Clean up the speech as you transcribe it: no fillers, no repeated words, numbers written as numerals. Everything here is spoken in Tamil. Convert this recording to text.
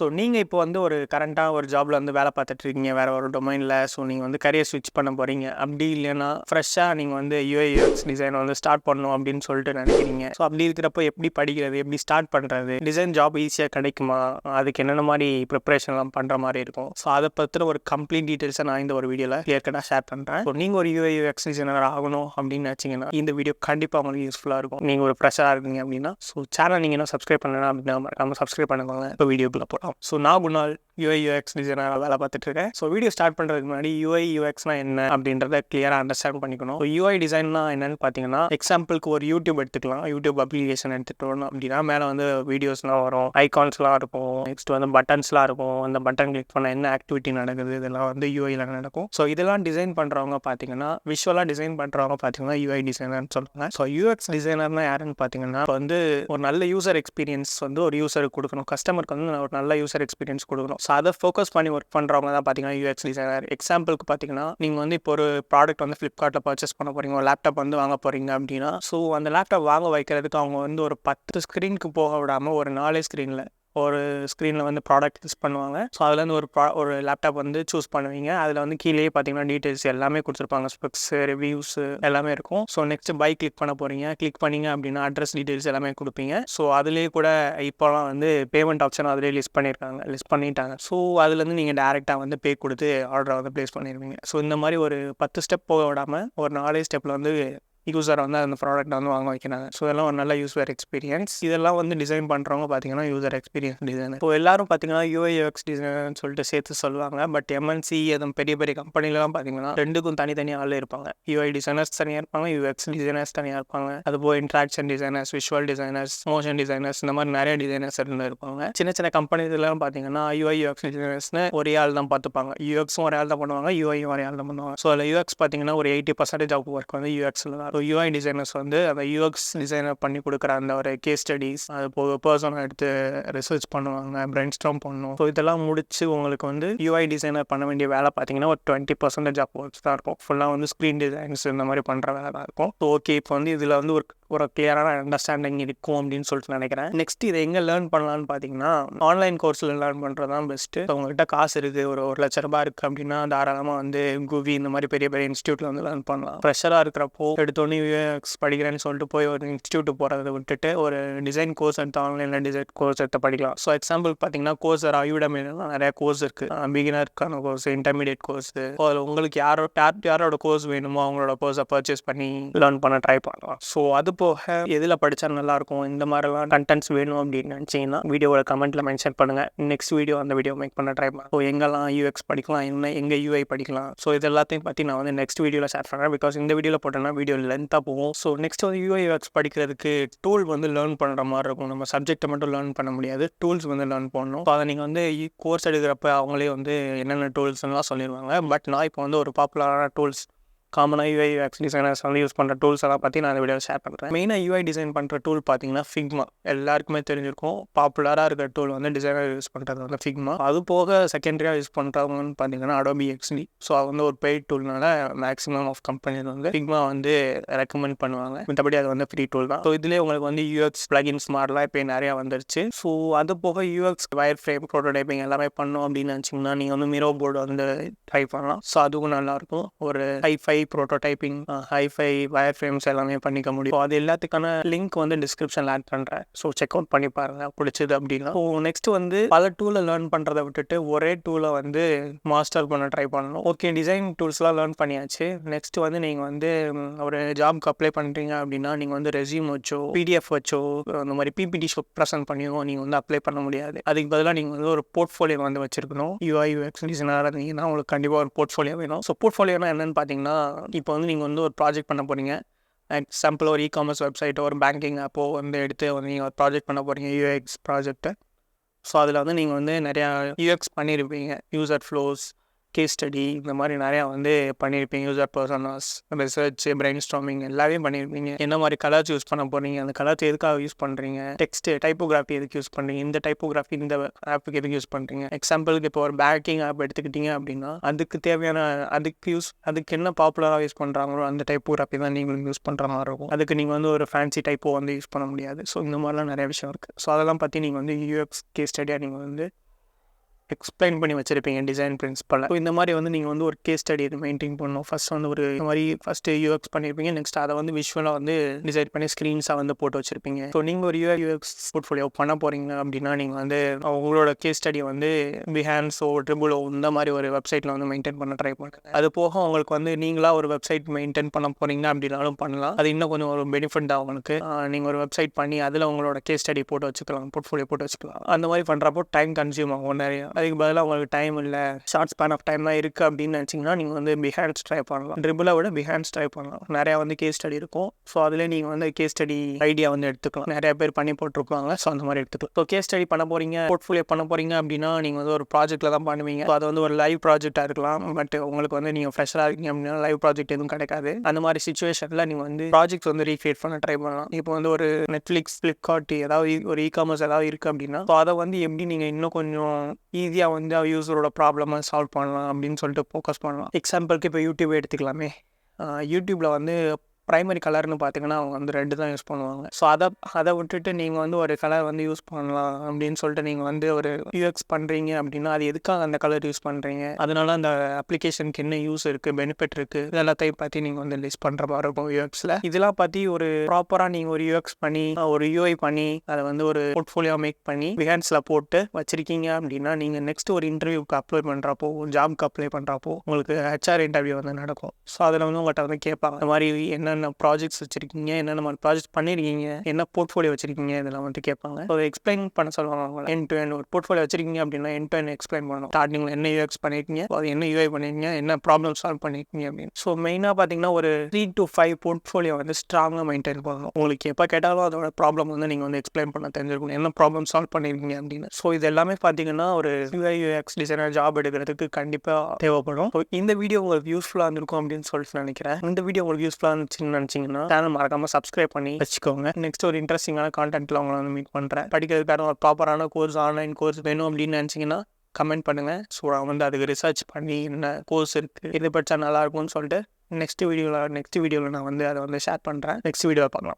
ஸோ நீங்கள் இப்போ வந்து ஒரு கரண்ட்டாக ஒரு ஜாபில் வந்து வேலை பார்த்துட்டு இருக்கீங்க வேறு ஒரு டொமைனில். ஸோ நீங்கள் வந்து கரியர் ஸ்விட்ச் பண்ண போகிறீங்க. அப்படி இல்லைன்னா ஃப்ரெஷ்ஷாக நீங்கள் வந்து யூஐ/யூஎக்ஸ் டிசைன் வந்து ஸ்டார்ட் பண்ணணும் அப்படின்னு சொல்லிட்டு நினைக்கிறீங்க. ஸோ அப்படி இருக்கிறப்போ எப்படி படிக்கிறது, எப்படி ஸ்டார்ட் பண்ணுறது, டிசைன் ஜாப் ஈஸியாக கிடைக்குமா, அதுக்கு என்னென்ன மாதிரி ப்ரிப்பரேஷன்லாம் பண்ணுற மாதிரி இருக்கும். ஸோ அதை பற்றின ஒரு கம்ப்ளீட் டீட்டெயில்ஸை நான் இந்த ஒரு வீடியோவில் கிளியர் கட்டாக ஷேர் பண்ணுறேன். ஸோ நீங்கள் ஒரு யூஐ/யூஎக்ஸ் டிசைனர் ஆகணும் அப்படின்னு நினச்சிங்கன்னா இந்த வீடியோ கண்டிப்பாக உங்களுக்கு யூஸ்ஃபுல்லாக இருக்கும். நீங்கள் ஒரு ஃப்ரெஷ்ஷாக இருக்கீங்க அப்படின்னா. ஸோ சேனல் நீங்கள் என்ன சப்ஸ்கிரைப் பண்ணலாம் அப்படின்னா மறக்காமல் சப்ஸ்கிரைப் பண்ணுவாங்க. இப்போ வீடியோக்குள்ளே போகலாம். ஸோ நான் குணால் யூஐ/யூஎக்ஸ் டிசைனராக வேலை பார்த்துட்டு இருக்கேன். ஸோ வீடியோ ஸ்டார்ட் பண்ணுறதுக்கு முன்னாடி யூஐ/யூஎக்ஸ்னா என்ன அப்படின்றத கிளியராக அண்டர்ஸ்டாண்ட் பண்ணிக்கணும். ஸோ யூஐ டிசைன்னா என்னன்னு பார்த்தீங்கன்னா, எக்ஸாம்பிளுக்கு ஒரு யூடியூப் எடுத்துக்கலாம். யூடியூப் அப்ளிகேஷன் எடுத்துகிட்டு வரணும் அப்படின்னா மேலே வந்து வீடியோஸ்லாம் வரும், ஐகான்ஸ்லாம் இருக்கும், நெக்ஸ்ட் வந்து பட்டன்ஸ்லாம் இருக்கும். அந்த பட்டன் கிளிக் பண்ண என்ன ஆக்டிவிட்டி நடக்குது இதெல்லாம் வந்து யூஐயில் நடக்கும். ஸோ இதெல்லாம் டிசைன் பண்ணுறவங்க பார்த்தீங்கன்னா, விஷுவலாக டிசைன் பண்ணுறவங்க பார்த்தீங்கன்னா யூஐ டிசைனர்னு சொல்லுவாங்க. ஸோ யூஎக்ஸ் டிசைனர்னா யாருன்னு பார்த்தீங்கன்னா, இப்போ வந்து ஒரு நல்ல யூசர் எக்ஸ்பீரியன்ஸ் வந்து ஒரு யூசருக்கு கொடுக்கணும், கஸ்டமருக்கு வந்து ஒரு நல்ல யூசர் எக்ஸ்பீரியன்ஸ் கொடுக்கணும். ஸோ அதை ஃபோக்கஸ் பண்ணி ஒர்க் பண்ணுறவங்க தான் பார்த்தீங்கன்னா யூஎக்ஸ் டிசைனர். எக்ஸாம்பிளுக்கு பார்த்தீங்கன்னா, நீங்கள் வந்து இப்போ ஒரு ப்ராடக்ட் வந்து ஃப்ளிப்கார்ட்டில் பர்ச்சேஸ் பண்ண போகிறீங்க, ஒரு லேப்டாப் வந்து வாங்க போகிறீங்க அப்படின்னா, ஸோ அந்த லேப்டாப் வாங்க வைக்கிறதுக்கு அவங்க வந்து ஒரு 10 ஸ்க்ரீனுக்கு போக விடாமல் ஒரு 4 ஸ்க்ரீனில் ஒரு ஸ்க்ரீனில் வந்து ப்ராடக்ட் யூஸ் பண்ணுவாங்க. ஸோ அதுலேருந்து ஒரு லேப்டாப் வந்து சூஸ் பண்ணுவீங்க. அதில் வந்து கீழேயே பார்த்தீங்கன்னா டீட்டெயில்ஸ் எல்லாமே கொடுத்துருப்பாங்க, ஸ்பெக்ஸ், ரிவ்யூஸ் எல்லாமே இருக்கும். ஸோ நெக்ஸ்ட் பை கிளிக் பண்ண போகிறீங்க. கிளிக் பண்ணிங்க அப்படின்னா அட்ரஸ் டீட்டெயில்ஸ் எல்லாமே கொடுப்பீங்க. ஸோ அதுலேயே கூட இப்போலாம் வந்து பேமெண்ட் ஆப்ஷன் அதிலே லிஸ்ட் பண்ணிட்டாங்க. ஸோ அதுலேருந்து நீங்கள் டேரெக்டாக வந்து பே கொடுத்து ஆர்டரை வந்து ப்ளேஸ் பண்ணிடுவீங்க. ஸோ இந்த மாதிரி ஒரு 10 ஸ்டெப் போக விடாமல் ஒரு 4 ஸ்டெப்பில் வந்து யூசரை வந்து அந்த ப்ராடக்ட் வந்து வாங்க வைக்கிறாங்க. ஸோ இதெல்லாம் ஒரு நல்ல யூசர் எக்ஸ்பீரியன்ஸ். இதெல்லாம் வந்து டிசைன் பண்ணுறவங்க பார்த்தீங்கன்னா யூசர் எக்ஸ்பீரியன்ஸ் டிசைனர். இப்போ எல்லாரும் பார்த்தீங்கன்னா யூஐ/யூஎக்ஸ் டிசைனர்னு சொல்லிட்டு சேர்த்து சொல்லுவாங்க. பட் எம்என்சி அதுவும் பெரிய பெரிய கம்பெனிலாம் பார்த்தீங்கன்னா ரெண்டுக்கும் தனித்தனியாக ஆள் இருப்பாங்க. யூஐ டிசைனர்ஸ் தனியாக இருப்பாங்க, யூஎக்ஸ் டிசைனர்ஸ் தனியாக இருப்பாங்க. அதுபோல் interaction designers, visual designers, motion designers, இந்த மாதிரி நிறைய டிசைனர்ஸ் இருப்பாங்க. சின்ன சின்ன கம்பெனிலாம் பார்த்தீங்கன்னா யூஐ/யூஎக்ஸ் டிசைனர்ஸ்னு ஒரே ஆள் தான் பார்த்துப்பாங்க. யூஎக்ஸும் ஒரே ஆள் தான் பண்ணுவாங்க, யூஐயும் ஒரே ஆள் தான் பண்ணுவாங்க. ஸோ அதில் யூஎக்ஸ் பார்த்தீங்கன்னா ஒரு 80% ஆஃப் ஒர்க் வந்து யூஎக்ஸில் தான். ஸோ யூஐ டிசைனர்ஸ் வந்து அந்த யூஎக்ஸ் டிசைனர் பண்ணி கொடுக்குற அந்த ஒரு கேஸ் ஸ்டடீஸ், அது போக பர்சனை எடுத்து ரிசர்ச் பண்ணுவாங்க, பிரெயின் ஸ்டார்ம் பண்ணணும். ஸோ இதெல்லாம் முடிச்சு உங்களுக்கு வந்து யூஐ டிசைனர் பண்ண வேண்டிய வேலை பார்த்தீங்கன்னா ஒரு 20% ஆஃப் ஒர்க்ஸ் தான் இருக்கும். ஃபுல்லாக வந்து ஸ்க்ரீன் டிசைன்ஸ் இந்த மாதிரி பண்ணுற வேலை தான் இருக்கும். ஸோ ஓகே, இப்போ வந்து இதில் வந்து ஒரு கிளியரான அண்டர்ஸ்டாண்டிங் இருக்கும் அப்படின்னு சொல்லிட்டு நினைக்கிறேன். நெக்ஸ்ட் இதை எங்கே லேர்ன் பண்ணலான்னு பார்த்தீங்கன்னா, ஆன்லைன் கோர்ஸில் லேர்ன் பண்ணுறது தான் பெஸ்ட்டு. உங்கள்கிட்ட காசு இருக்குது, ஒரு ₹1,00,000 இருக்குது அப்படின்னா தாராளமாக வந்து குவி இந்த மாதிரி பெரிய பெரிய இன்ஸ்டியூட்டில் வந்து லேர்ன் பண்ணலாம். ப்ரெஷராக இருக்கிறப்போ எடுத்தோன்னே யூஎக்ஸ் படிக்கிறேன்னு சொல்லிட்டு போய் ஒரு இன்ஸ்டியூட்டு போகிறத விட்டுட்டு ஒரு டிசைன் கோர்ஸ் எடுத்து ஆன்லைனில் டிசைன் கோர்ஸ் எடுத்து படிக்கலாம். ஸோ எக்ஸாம்பிள் பார்த்தீங்கன்னா கோர்ஸர், யூடெமிலாம் நிறையா கோர்ஸ் இருக்குது. பிகினருக்கான கோர்ஸ், இன்டர்மீடியட் கோர்ஸ். அதில் உங்களுக்கு யாரோட கோர்ஸ் வேணுமோ அவங்களோட கோர்ஸை பர்ச்சேஸ் பண்ணி லேர்ன் பண்ண ட்ரை பண்ணலாம். ஸோ அது போக எதில் படித்தா நல்லாயிருக்கும், இந்த மாதிரிலாம் கண்டென்ட்ஸ் வேணும் அப்படின்னு நினச்சிங்கன்னா வீடியோவோட கமெண்ட்டில் மென்ஷன் பண்ணுங்கள். நெக்ஸ்ட் வீடியோ அந்த வீடியோ மேக் பண்ண ட்ரை பண்ணலாம். ஸோ எங்கெல்லாம் யூஎக்ஸ் படிக்கலாம், எங்கே யூஐ படிக்கலாம், ஸோ இது எல்லாத்தையும் பற்றி நான் வந்து நெக்ஸ்ட் வீடியோவில் ஷேர் பண்ணுறேன். பிகாஸ் இந்த வீடியோவில் போட்டோன்னா வீடியோ லென்த்தாக போகும். ஸோ நெக்ஸ்ட் வந்து யூஐ/யூஎக்ஸ் படிக்கிறதுக்கு டூல் வந்து லேர்ன் பண்ணுற மாதிரி இருக்கும். நம்ம சப்ஜெக்டை மட்டும் லேர்ன் பண்ண முடியாது, டூல்ஸ் வந்து லேர்ன் பண்ணணும். ஸோ அதை நீங்கள் வந்து கோர்ஸ் எடுக்கிறப்ப அவங்களே வந்து என்னென்ன டூல்ஸ்லாம் சொல்லிடுவாங்க. பட் நான் இப்போ வந்து ஒரு பாப்புலரான டூல்ஸ், காமனாக யூஐ/யூஎக்ஸ் டிசைனர்ஸ் வந்து யூஸ் பண்ணுற டூல்ஸ் எல்லாம் பற்றி நான் இந்த வீடியோ ஷேர் பண்ணுறேன். மெயினாக யூஐ டிசைன் பண்ணுற டூல் பார்த்தீங்கன்னா ஃபிக்மா. எல்லாருக்குமே தெரிஞ்சிருக்கும், பாப்புலராக இருக்கிற டூல் வந்து டிசைனர் யூஸ் பண்ணுறது வந்து ஃபிக்மா. அது போக செகண்டரியாக யூஸ் பண்ணுறவங்கன்னு பார்த்தீங்கன்னா அடோபி எக்ஸ்டி. ஸோ அது வந்து ஒரு பெய்ட் டூல்னால மேக்ஸிமம் ஆஃப் கம்பெனிஸ் வந்து ஃபிக்மா வந்து ரெக்கமெண்ட் பண்ணுவாங்க. மற்றபடி அது வந்து ஃப்ரீ டூல் தான். ஸோ இதுலேயே உங்களுக்கு வந்து யூஎக்ஸ் பிளகின்ஸ் மாடலாம் இப்போ நிறையா வந்துருச்சு. ஸோ அது போக யூஎக்ஸ் வயர் ஃப்ரேம், ப்ரோட்டோடைப்பிங் எல்லாமே பண்ணோம் அப்படின்னு நினச்சிங்கன்னா நீங்கள் வந்து மிரோ போர்டு வந்து ட்ரை பண்ணலாம். ஸோ அதுவும் நல்லாயிருக்கும். ஒரு high-five prototyping, high-five wire frames எல்லாமே பண்ணிக்க முடியும். அது எல்லாத்துக்கான லிங்க் வந்து டிஸ்கிரிப்ஷனில் ஆட் பண்ணுறேன். ஸோ செக் அவுட் பண்ணி பாருங்க பிடிச்சது அப்படின்னா. ஸோ நெக்ஸ்ட் வந்து பல டூலை லேர்ன் பண்ணுறதை விட்டுட்டு ஒரே டூலை வந்து மாஸ்டர் பண்ண ட்ரை பண்ணணும். ஓகே, டிசைன் டூல்ஸ்லாம் லேர்ன் பண்ணியாச்சு. நெக்ஸ்ட் வந்து நீங்கள் வந்து ஒரு ஜாப்க்கு அப்ளை பண்ணுறீங்க அப்படின்னா நீங்கள் வந்து ரெஸ்யூம் வச்சோ, பிடிஎஃப் வச்சோ, அந்த மாதிரி பிபிடி ஷோ ப்ரெசென்ட் பண்ணியோ நீங்கள் வந்து அப்ளை பண்ண முடியாது. அதுக்கு பதிலாக நீங்கள் வந்து ஒரு போர்ட்ஃபோலியோ வந்து வச்சிருக்கணும். யூஐ/யூஎக்ஸ் டிசைனராக இருந்தீங்கன்னா உங்களுக்கு கண்டிப்பாக ஒரு போர்ட்ஃபோலியோ வேணும். ஸோ போர்ட்ஃபோலியோனா என்னென்னு பார்த்தீங்கன்னா, இப்போ வந்து நீங்கள் வந்து ஒரு ப்ராஜெக்ட் பண்ண போகிறீங்க. எக்ஸாம்பிள் ஒரு இ-காமர்ஸ் வெப்சைட்டோ ஒரு பேங்கிங் ஆப்போ வந்து எடுத்து வந்து நீங்கள் ஒரு ப்ராஜெக்ட் பண்ண போகிறீங்க, யூஎக்ஸ் ப்ராஜெக்ட்டு. ஸோ அதில் வந்து நீங்கள் வந்து நிறையா யூஎக்ஸ் பண்ணியிருப்பீங்க. யூசர் ஃப்ளோஸ், கேஸ் ஸ்டடி, இந்த மாதிரி நிறையா வந்து பண்ணியிருப்பீங்க. யூசர் பர்சனாஸ், ரிசர்ச், பிரெயின் ஸ்டார்மிங் எல்லாமே பண்ணியிருப்பீங்க. என்ன மாதிரி கலர்ஸ் யூஸ் பண்ண போகிறீங்க, அந்த கலர்ஸ் எதுக்காக யூஸ் பண்ணுறீங்க, டெக்ஸ்ட்டு டைப்போகிராஃபி எதுக்கு யூஸ் பண்ணுறீங்க, இந்த டைப்போகிராஃபி இந்த ஆப்புக்கு எதுக்கு யூஸ் பண்ணுறீங்க. எக்ஸாம்பிளுக்கு இப்போ ஒரு பேங்கிங் ஆப் எடுத்துக்கிட்டீங்க அப்படின்னா அதுக்கு தேவையான அதுக்கு என்ன பாப்புலராக யூஸ் பண்ணுறாங்களோ அந்த டைப்போகிராஃபி தான் நீங்களும் யூஸ் பண்ணுற மாதிரி இருக்கும். அதுக்கு நீங்கள் வந்து ஒரு ஃபேன்சி டைப்போ வந்து யூஸ் பண்ண முடியாது. ஸோ இந்த மாதிரிலாம் நிறைய விஷயம் இருக்குது. ஸோ அதெல்லாம் பற்றி நீங்கள் வந்து யூஎக்ஸ் கேஸ் ஸ்டடியாக நீங்கள் வந்து எக்ஸ்பிளைன் பண்ணி வச்சிருப்பீங்க டிசைன் பிரின்சிபல். ஸோ இந்த மாதிரி வந்து நீங்கள் வந்து ஒரு கேஸ் ஸ்டடி இது மெயின்டைன் பண்ணணும். ஃபர்ஸ்ட் வந்து ஒரு இந்த மாதிரி ஃபர்ஸ்ட் யூஎக்ஸ் பண்ணியிருப்பீங்க. நெக்ஸ்ட் அதை வந்து விஷுவலாக வந்து டிசைன் பண்ணி ஸ்க்ரீன்ஸாக வந்து போட்டு வச்சிருப்பீங்க. ஸோ நீங்கள் ஒரு யூஎக்ஸ் போர்ட்ஃபோலியோ பண்ண போறீங்க அப்படின்னா நீங்கள் வந்து உங்களோட கேஸ் ஸ்டடி வந்து பிஹான்ஸோ ட்ரிபுளோ இந்த மாதிரி ஒரு வெப்சைட்டில் வந்து மெயின்டைன் பண்ண ட்ரை பண்ணுங்க. அது போக உங்களுக்கு வந்து நீங்களா ஒரு வெப்சைட் மெயின்டைன் பண்ண போறீங்க அப்படின்னாலும் பண்ணலாம். அது இன்னும் கொஞ்சம் ஒரு பெனிஃபிட் தான் உங்களுக்கு. நீங்கள் ஒரு வெப்சைட் பண்ணி அதில் உங்களோட கேஸ் ஸ்டடி போட்டு வச்சுக்கலாம், போர்ட்ஃபோலியோ போட்டு வச்சுக்கலாம். அந்த மாதிரி பண்ணுறப்போ டைம் கன்சியூம் ஆகும் நிறைய. அதுக்கு பதிலாக உங்களுக்கு டைம் இல்லை, ஷார்ட் ஸ்பேன் ஆஃப் டைம் தான் இருக்குது அப்படின்னு நினச்சிங்கன்னா நீங்கள் வந்து பிஹான்ஸ் ட்ரை பண்ணலாம். ட்ரிபிளை விட பிஹான்ஸ் ட்ரை பண்ணலாம். நிறையா வந்து கேஸ் ஸ்டடி இருக்கும். ஸோ அதில் நீங்கள் வந்து கேஸ் ஸ்டடி ஐடியா வந்து எடுத்துக்கலாம். நிறைய பேர் பண்ணி போட்டிருப்பாங்க. ஸோ அந்த மாதிரி எடுத்துக்கலாம். ஸோ கேஸ் ஸ்டடி பண்ண போகிறீங்க, போர்ட்ஃபோலியோ பண்ண போகிறீங்க அப்படின்னா நீங்கள் வந்து ஒரு ப்ராஜெக்ட்டில் தான் பண்ணுவீங்க. ஸோ அது வந்து ஒரு லைவ் ப்ராஜெக்டாக இருக்கலாம். பட் உங்களுக்கு வந்து நீங்கள் ஃப்ரெஷ்ஷாக இருக்கீங்க அப்படின்னா லைவ் ப்ராஜெக்ட் எதுவும் கிடைக்காது. அந்த மாதிரி சிச்சுவேஷனில் நீங்கள் வந்து ப்ராஜெக்ட்ஸ் வந்து ரீக்ரியேட் பண்ண ட்ரை பண்ணலாம். இப்போ வந்து ஒரு நெட்ஃப்ளிக்ஸ், ஃப்ளிப்கார்ட் ஏதாவது ஒரு இ-காமர்ஸ் ஏதாவது இருக்குது அப்படின்னா ஸோ அதை வந்து எப்படி நீங்கள் இன்னும் கொஞ்சம் ஈஸியாக வந்து யூஸரோட ப்ராப்ளமை சால்வ் பண்ணலாம் அப்படின்னு சொல்லிட்டு ஃபோக்கஸ் பண்ணலாம். எக்ஸாம்பிளுக்கு இப்போ யூடியூப் எடுத்துக்கலாமே. யூடியூப்பில் வந்து ப்ரைமரி கலர்னு பார்த்தீங்கன்னா அவங்க வந்து ரெட்டு தான் யூஸ் பண்ணுவாங்க. ஸோ அதை விட்டுட்டு நீங்கள் வந்து ஒரு கலர் வந்து யூஸ் பண்ணலாம் அப்படின்னு சொல்லிட்டு நீங்கள் வந்து ஒரு யூஎக்ஸ் பண்ணுறீங்க அப்படின்னா அது எதுக்காக அந்த கலர் யூஸ் பண்ணுறீங்க, அதனால அந்த அப்ளிகேஷனுக்கு என்ன யூஸ் இருக்குது, பெனிஃபிட் இருக்குது, இதெல்லாத்தையும் பற்றி நீங்கள் வந்து லிஸ்ட் பண்ணுற மாதிரி இருக்கும் யூஎக்ஸில். இதெல்லாம் பற்றி ஒரு ப்ராப்பராக நீங்கள் ஒரு யூஎக்ஸ் பண்ணி ஒரு யூஐ பண்ணி அதை வந்து ஒரு போர்ட்ஃபோலியோ மேக் பண்ணி பிஹான்ஸில் போட்டு வச்சிருக்கீங்க அப்படின்னா நீங்கள் நெக்ஸ்ட் ஒரு இன்டர்வியூக்கு அப்ளை பண்ணுறப்போ, ஜாப்க்கு அப்ளை பண்ணுறப்போ உங்களுக்கு ஹெச்ஆர் இன்டர்வியூ வந்து நடக்கும். ஸோ அதில் வந்து உங்கள்கிட்ட வந்து கேட்பாங்க இந்த மாதிரி என்னென்ன ப்ராஜெக்ட்ஸ் வச்சிருக்கீங்க, என்னென்ன மாதிரி ப்ராஜெக்ட் பண்ணிருக்கீங்க, என்ன போர்ட்ஃபோலியோ வச்சிருக்கீங்க, இதெல்லாம் வந்து கேட்பாங்க. ஸோ எக்ஸ்பிளைன் பண்ண சொல்லுவாங்க. எண்ட் டு எண்ட் ஒரு போர்ட்ஃபோலியோ வச்சிருக்கீங்க அப்படின்னா எண்ட் டு எண்ட் எக்ஸ்பிளைன் பண்ணணும். ஸ்டார்டிங்கில் என்ன யூஎக்ஸ் பண்ணிருக்கீங்க, அது என்ன யூஐ பண்ணிருக்கீங்க, என்ன ப்ராப்ளம் சால்வ் பண்ணிருக்கீங்க அப்படின்னு. ஸோ மெயினாக பார்த்தீங்கன்னா ஒரு 3 to 5 போர்ட்ஃபோலியோ வந்து ஸ்ட்ராங்காக மெயின்டைன் பண்ணணும். உங்களுக்கு எப்போ கேட்டாலும் அதோட ப்ராப்ளம் வந்து நீங்கள் வந்து எக்ஸ்பிளைன் பண்ண தெரிஞ்சிருக்கணும், என்ன ப்ராப்ளம் சால்வ் பண்ணிருக்கீங்க அப்படின்னு. ஸோ இது எல்லாமே பார்த்தீங்கன்னா ஒரு யூஐ யூஎக்ஸ் டிசைனர் ஜாப் எடுக்கிறதுக்கு கண்டிப்பாக தேவைப்படும். ஸோ இந்த வீடியோ உங்களுக்கு யூஸ்ஃபுல்லாக இருந்திருக்கும் அப்படின்னு சொல்லிட்டு நினைக்கிறேன். இந்த வீடியோ உங்களுக்கு யூஸ்ஃபுல்லாக இருந்துச்சுன்னு நினச்சிங்கன்னா சேனல் மறக்காம சப்ஸ்கிரைப் பண்ணி வச்சுக்கோங்க. நெக்ஸ்ட் ஒரு இன்ட்ரெஸ்டிங்கான கான்டென்ட்ல உங்களை வந்து மீட் பண்ணுறேன். படிக்கிறதுக்கான ஒரு ப்ராப்பரான கோர்ஸ், ஆன்லைன் கோர்ஸ் வேணும் அப்படின்னு நினச்சிங்கன்னா கமெண்ட் பண்ணுங்கள். ஸோ நான் வந்து அதுக்கு ரிசர்ச் பண்ணி என்ன கோர்ஸ் இருக்குது, இது படித்தா நல்லா இருக்கும்னு சொல்லிட்டு நெக்ஸ்ட் வீடியோவில் நான் வந்து அதை வந்து ஷேர் பண்ணுறேன். நெக்ஸ்ட் வீடியோவில் பார்க்கலாம்.